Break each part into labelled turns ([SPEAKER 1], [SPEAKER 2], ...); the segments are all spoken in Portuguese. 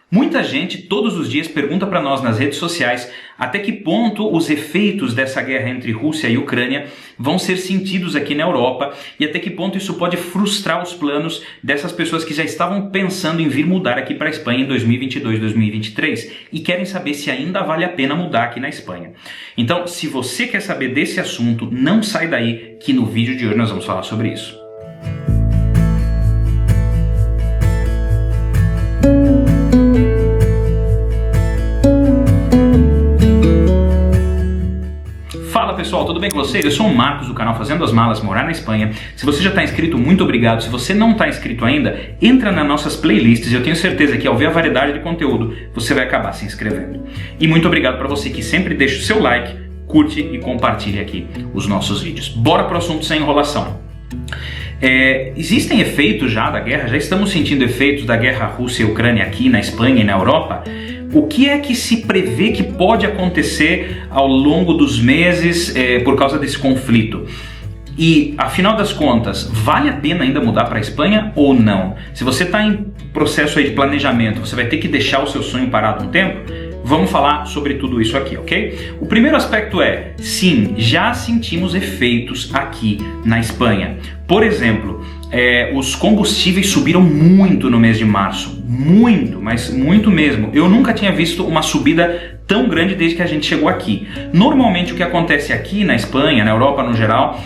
[SPEAKER 1] Muita gente todos os dias pergunta para nós nas redes sociais até que ponto os efeitos dessa guerra entre Rússia e Ucrânia vão ser sentidos aqui na Europa e até que ponto isso pode frustrar os planos dessas pessoas que já estavam pensando em vir mudar aqui para a Espanha em 2022, 2023 e querem saber se ainda vale a pena mudar aqui na Espanha. Então, se você quer saber desse assunto, não sai daí que no vídeo de hoje nós vamos falar sobre isso. Fala pessoal, tudo bem com vocês? Eu sou o Marcos do canal Fazendo as Malas, Morar na Espanha. Se você já está inscrito, muito obrigado. Se você não está inscrito ainda, entra nas nossas playlists. Eu tenho certeza que ao ver a variedade de conteúdo, você vai acabar se inscrevendo. E muito obrigado para você que sempre deixa o seu like, curte e compartilha aqui os nossos vídeos. Bora para o assunto sem enrolação. Existem efeitos já da guerra, já estamos sentindo efeitos da guerra Rússia e Ucrânia aqui na Espanha e na Europa. O que é que se prevê que pode acontecer ao longo dos meses por causa desse conflito? E, afinal das contas, vale a pena ainda mudar para a Espanha ou não? Se você está em processo aí de planejamento, você vai ter que deixar o seu sonho parado um tempo? Vamos falar sobre tudo isso aqui, ok? O primeiro aspecto é, sim, já sentimos efeitos aqui na Espanha. Por exemplo, os combustíveis subiram muito no mês de março. Muito, mas muito mesmo. Eu nunca tinha visto uma subida tão grande desde que a gente chegou aqui. Normalmente o que acontece aqui na Espanha, na Europa no geral,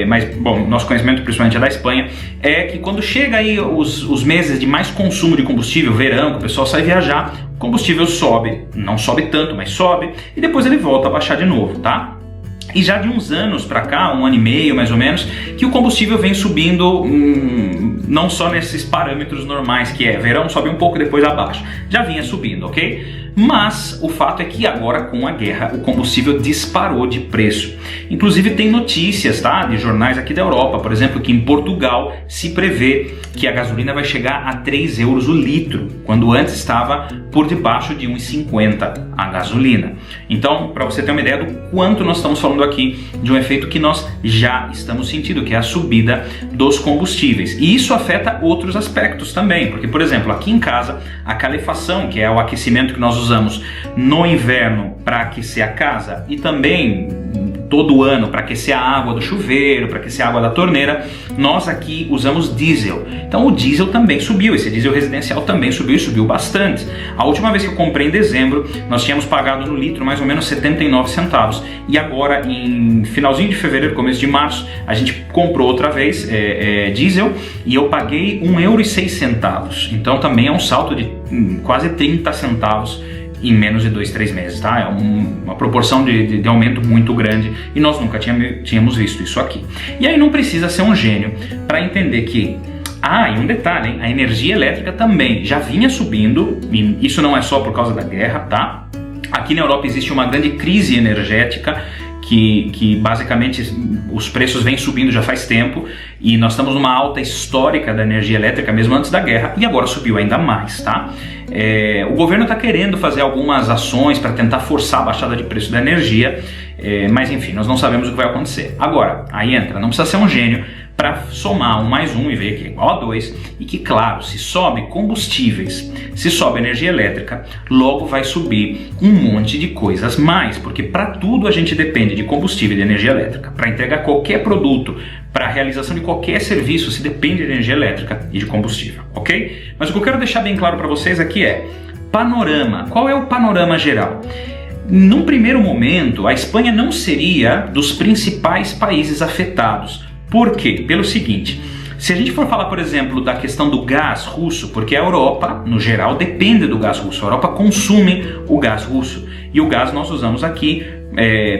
[SPEAKER 1] mas bom, nosso conhecimento principalmente é da Espanha, é que quando chega aí os meses de mais consumo de combustível, verão, que o pessoal sai viajar, o combustível sobe, não sobe tanto, mas sobe, e depois ele volta a baixar de novo, tá? E já de uns anos para cá, um ano e meio mais ou menos, que o combustível vem subindo, não só nesses parâmetros normais, que verão sobe um pouco e depois abaixa, já vinha subindo, ok? Mas o fato é que agora com a guerra o combustível disparou de preço. Inclusive tem notícias, tá, de jornais aqui da Europa, por exemplo, que em Portugal se prevê que a gasolina vai chegar a 3 euros o litro, quando antes estava por debaixo de 1,50 a gasolina. Então, para você ter uma ideia do quanto nós estamos falando aqui de um efeito que nós já estamos sentindo, que é a subida dos combustíveis. E isso afeta outros aspectos também, porque, por exemplo, aqui em casa, a calefação, que é o aquecimento que nós usamos no inverno para aquecer a casa e também todo ano para aquecer a água do chuveiro, para aquecer a água da torneira, nós aqui usamos diesel. Então o diesel também subiu, esse diesel residencial também subiu e subiu bastante. A última vez que eu comprei em dezembro, nós tínhamos pagado no litro mais ou menos 79 centavos. E agora em finalzinho de fevereiro, começo de março, a gente comprou outra vez diesel e eu paguei 1,06 €. Então também é um salto de quase 30 centavos em menos de 2, 3 meses, tá? É uma proporção de aumento muito grande e nós nunca tínhamos visto isso aqui. E aí não precisa ser um gênio para entender que, e um detalhe, hein? A energia elétrica também já vinha subindo, e isso não é só por causa da guerra, tá? Aqui na Europa existe uma grande crise energética que basicamente os preços vêm subindo já faz tempo e nós estamos numa alta histórica da energia elétrica mesmo antes da guerra e agora subiu ainda mais, tá? O governo está querendo fazer algumas ações para tentar forçar a baixada de preço da energia, mas enfim, nós não sabemos o que vai acontecer. Agora, aí entra, não precisa ser um gênio para somar 1 mais 1 e ver que é igual a 2 e que, claro, se sobe combustíveis, se sobe energia elétrica, logo vai subir um monte de coisas mais, porque para tudo a gente depende de combustível e de energia elétrica. Para entregar qualquer produto, para a realização de qualquer serviço, se depende de energia elétrica e de combustível, ok? Mas o que eu quero deixar bem claro para vocês aqui é panorama. Qual é o panorama geral? Num primeiro momento, a Espanha não seria dos principais países afetados. Por quê? Pelo seguinte, se a gente for falar, por exemplo, da questão do gás russo, porque a Europa, no geral, depende do gás russo, a Europa consome o gás russo e o gás nós usamos aqui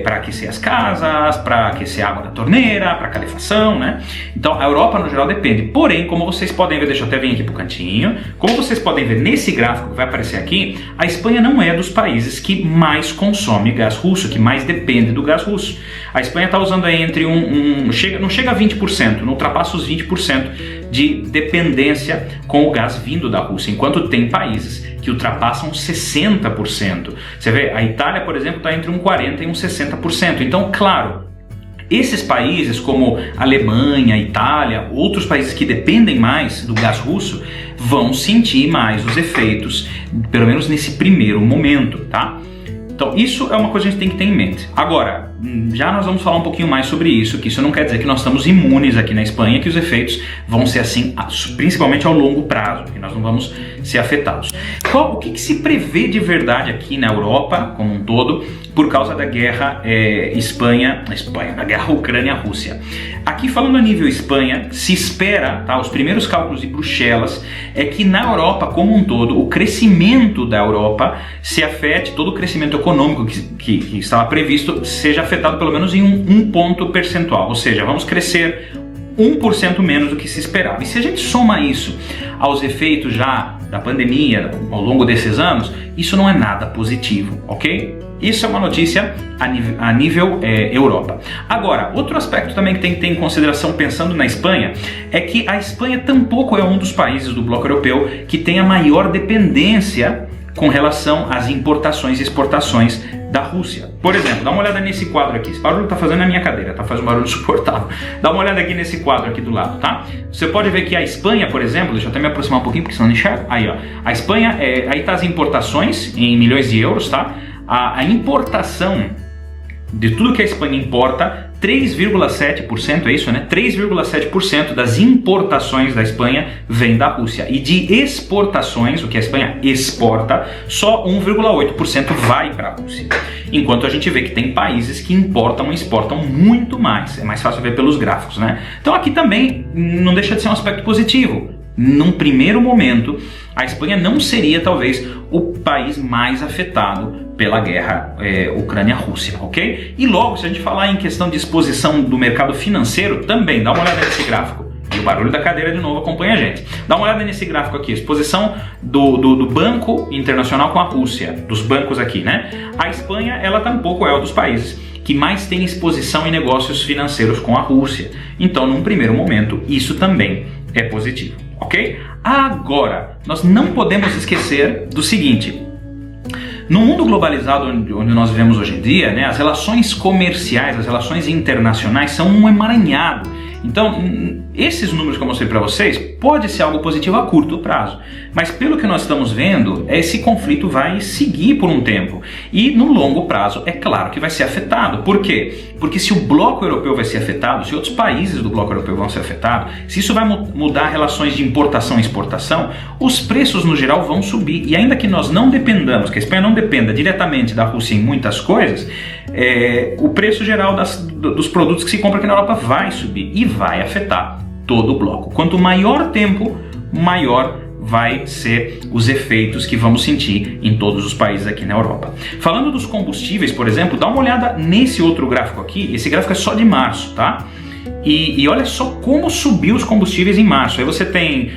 [SPEAKER 1] para aquecer as casas, para aquecer a água da torneira, para calefação, né? Então a Europa no geral depende. Porém, como vocês podem ver, deixa eu até vir aqui para o cantinho, como vocês podem ver nesse gráfico que vai aparecer aqui, a Espanha não é dos países que mais consome gás russo, que mais depende do gás russo. A Espanha está usando aí entre não chega a 20%, não ultrapassa os 20% de dependência com o gás vindo da Rússia, enquanto tem países que ultrapassam 60%. Você vê, a Itália, por exemplo, está entre 40% e 60%. Então, claro, esses países como Alemanha, Itália, outros países que dependem mais do gás russo, vão sentir mais os efeitos, pelo menos nesse primeiro momento, tá? Então isso é uma coisa que a gente tem que ter em mente. Agora, já nós vamos falar um pouquinho mais sobre isso, que isso não quer dizer que nós estamos imunes aqui na Espanha, que os efeitos vão ser assim, principalmente ao longo prazo, que nós não vamos ser afetados. O que se prevê de verdade aqui na Europa, como um todo, por causa da guerra da guerra Ucrânia-Rússia? Aqui, falando a nível Espanha, se espera, tá, os primeiros cálculos de Bruxelas, é que na Europa como um todo, o crescimento da Europa se afete, todo o crescimento econômico que estava previsto, seja afetado pelo menos em um ponto percentual, ou seja, vamos crescer 1% menos do que se esperava. E se a gente soma isso aos efeitos já da pandemia ao longo desses anos, isso não é nada positivo, ok? Isso é uma notícia a nível Europa. Agora, outro aspecto também que tem que ter em consideração pensando na Espanha é que a Espanha tampouco é um dos países do bloco europeu que tem a maior dependência com relação às importações e exportações da Rússia. Por exemplo, dá uma olhada nesse quadro aqui. Esse barulho está fazendo na minha cadeira, tá? Faz um barulho insuportável. Dá uma olhada aqui nesse quadro aqui do lado, tá? Você pode ver que a Espanha, por exemplo, deixa eu até me aproximar um pouquinho porque senão não enxerga. Aí, ó. A Espanha, aí tá as importações em milhões de euros, tá? A importação de tudo que a Espanha importa, 3,7%, é isso, né? 3,7% das importações da Espanha vem da Rússia. E de exportações, o que a Espanha exporta, só 1,8% vai para a Rússia. Enquanto a gente vê que tem países que importam e exportam muito mais. É mais fácil ver pelos gráficos, né? Então aqui também não deixa de ser um aspecto positivo. Num primeiro momento, a Espanha não seria talvez o país mais afetado pela guerra Ucrânia-Rússia, ok? E logo, se a gente falar em questão de exposição do mercado financeiro, também dá uma olhada nesse gráfico. E o barulho da cadeira de novo acompanha a gente. Dá uma olhada nesse gráfico aqui, exposição do Banco Internacional com a Rússia, dos bancos aqui, né? A Espanha, ela tampouco é um dos países que mais tem exposição em negócios financeiros com a Rússia. Então, num primeiro momento, isso também é positivo, ok? Agora, nós não podemos esquecer do seguinte: no mundo globalizado onde nós vivemos hoje em dia, né, as relações comerciais, as relações internacionais são um emaranhado. Então, esses números que eu mostrei para vocês pode ser algo positivo a curto prazo, mas pelo que nós estamos vendo, esse conflito vai seguir por um tempo e no longo prazo é claro que vai ser afetado. Por quê? Porque se o bloco europeu vai ser afetado, se outros países do bloco europeu vão ser afetados, se isso vai mudar relações de importação e exportação, os preços no geral vão subir. E ainda que nós não dependamos, que a Espanha não dependa diretamente da Rússia em muitas coisas, o preço geral dos produtos que se compra aqui na Europa vai subir e vai afetar todo o bloco. Quanto maior tempo, maior vai ser os efeitos que vamos sentir em todos os países aqui na Europa. Falando dos combustíveis, por exemplo, dá uma olhada nesse outro gráfico aqui. Esse gráfico é só de março, tá? E olha só como subiu os combustíveis em março. Aí você tem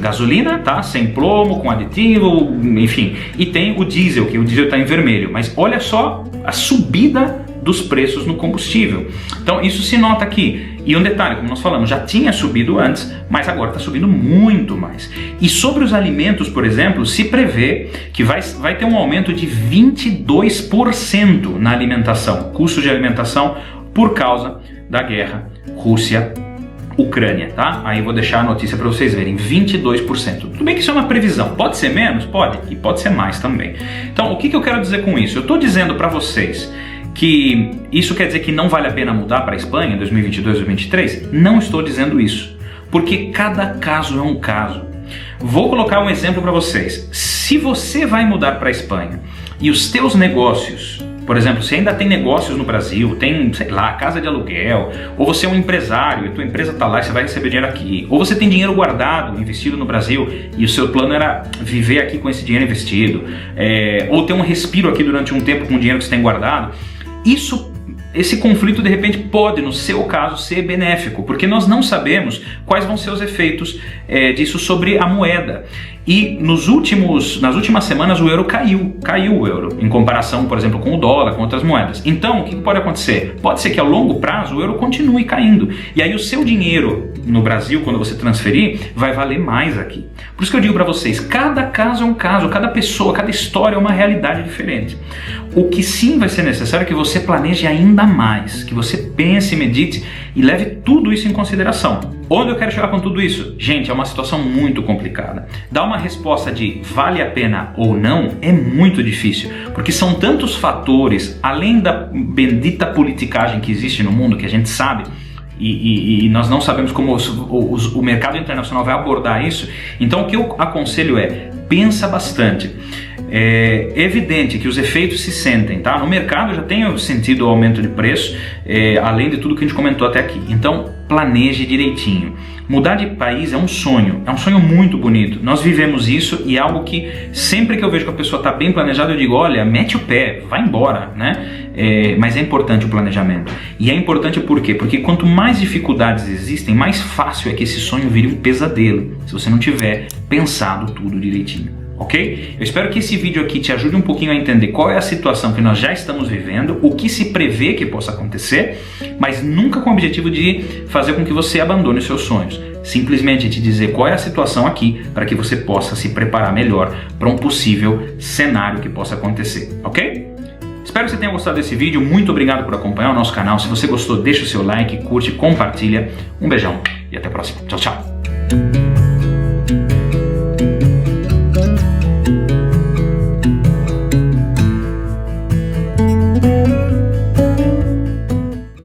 [SPEAKER 1] gasolina, tá? Sem plomo, com aditivo, enfim. E tem o diesel, que o diesel está em vermelho. Mas olha só a subida dos preços no combustível. Então isso se nota aqui. E um detalhe, como nós falamos, já tinha subido antes, mas agora está subindo muito mais. E sobre os alimentos, por exemplo, se prevê que vai ter um aumento de 22% na alimentação, custo de alimentação, por causa da guerra Rússia-Ucrânia, tá? Aí eu vou deixar a notícia para vocês verem, 22%. Tudo bem que isso é uma previsão, pode ser menos? Pode, e pode ser mais também. Então, o que eu quero dizer com isso? Eu estou dizendo para vocês que isso quer dizer que não vale a pena mudar para a Espanha em 2022 ou 2023? Não estou dizendo isso, porque cada caso é um caso. Vou colocar um exemplo para vocês. Se você vai mudar para a Espanha e os teus negócios, por exemplo, se ainda tem negócios no Brasil, tem, sei lá, casa de aluguel, ou você é um empresário e tua empresa está lá e você vai receber dinheiro aqui, ou você tem dinheiro guardado, investido no Brasil e o seu plano era viver aqui com esse dinheiro investido, ou ter um respiro aqui durante um tempo com o dinheiro que você tem guardado, esse conflito de repente pode, no seu caso, ser benéfico, porque nós não sabemos quais vão ser os efeitos disso sobre a moeda. E nas últimas semanas o euro caiu o euro, em comparação, por exemplo, com o dólar, com outras moedas. Então, o que pode acontecer? Pode ser que a longo prazo o euro continue caindo. E aí o seu dinheiro no Brasil, quando você transferir, vai valer mais aqui. Por isso que eu digo para vocês, cada caso é um caso, cada pessoa, cada história é uma realidade diferente. O que sim vai ser necessário é que você planeje ainda mais, que você pense, medite e leve tudo isso em consideração. Onde eu quero chegar com tudo isso? Gente, é uma situação muito complicada. Dar uma resposta de vale a pena ou não é muito difícil, porque são tantos fatores, além da bendita politicagem que existe no mundo, que a gente sabe, e nós não sabemos como o mercado internacional vai abordar isso. Então o que eu aconselho é, pensa bastante. É evidente que os efeitos se sentem, tá? No mercado eu já tenho sentido o aumento de preço, além de tudo que a gente comentou até aqui. Então planeje direitinho. Mudar de país é um sonho muito bonito. Nós vivemos isso e é algo que sempre que eu vejo que a pessoa está bem planejada, eu digo, olha, mete o pé, vai embora, né? Mas é importante o planejamento. E é importante por quê? Porque quanto mais dificuldades existem, mais fácil é que esse sonho vire um pesadelo, se você não tiver pensado tudo direitinho. Ok? Eu espero que esse vídeo aqui te ajude um pouquinho a entender qual é a situação que nós já estamos vivendo, o que se prevê que possa acontecer, mas nunca com o objetivo de fazer com que você abandone os seus sonhos. Simplesmente te dizer qual é a situação aqui para que você possa se preparar melhor para um possível cenário que possa acontecer. Ok? Espero que você tenha gostado desse vídeo. Muito obrigado por acompanhar o nosso canal. Se você gostou, deixa o seu like, curte, compartilha. Um beijão e até a próxima. Tchau, tchau.